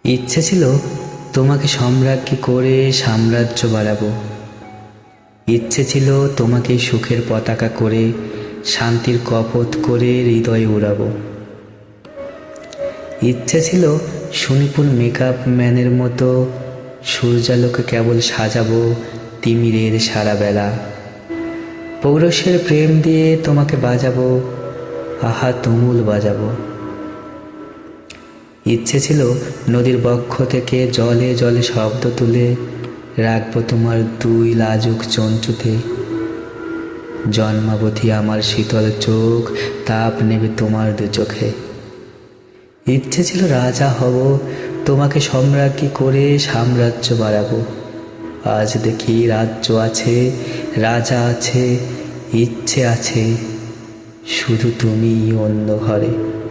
ইচ্ছে ছিল তোমাকে সম্রাজ্ঞী করে সাম্রাজ্য বাড়াবো। ইচ্ছে ছিল তোমাকে সুখের পতাকা করে শান্তির কপোত করে হৃদয়ে উড়াবো। ইচ্ছে ছিল সুনিপুণ মেকআপ ম্যানের মতো সূর্যালোকে কেবল সাজাবো তিমিরের সারা বেলা। পৌরুষের প্রেম দিয়ে তোমাকে বাজাবো, আহা তুমুল বাজাবো। ইচ্ছে ছিল নদীর বক্ষ থেকে জলে জলে শব্দ তুলে রাখবো তোমার দুই লাজুক চঞ্চুতে। জন্মাবধি আমার শীতল চোখ তাপ নেবে তোমার দু চোখে। ইচ্ছে ছিল রাজা হব, তোমাকে সম্রাজ্ঞী করে সাম্রাজ্য বাড়াবো। আজ দেখি রাজ্য আছে, রাজা আছে, ইচ্ছে আছে, শুধু তুমিই অন্য ঘরে।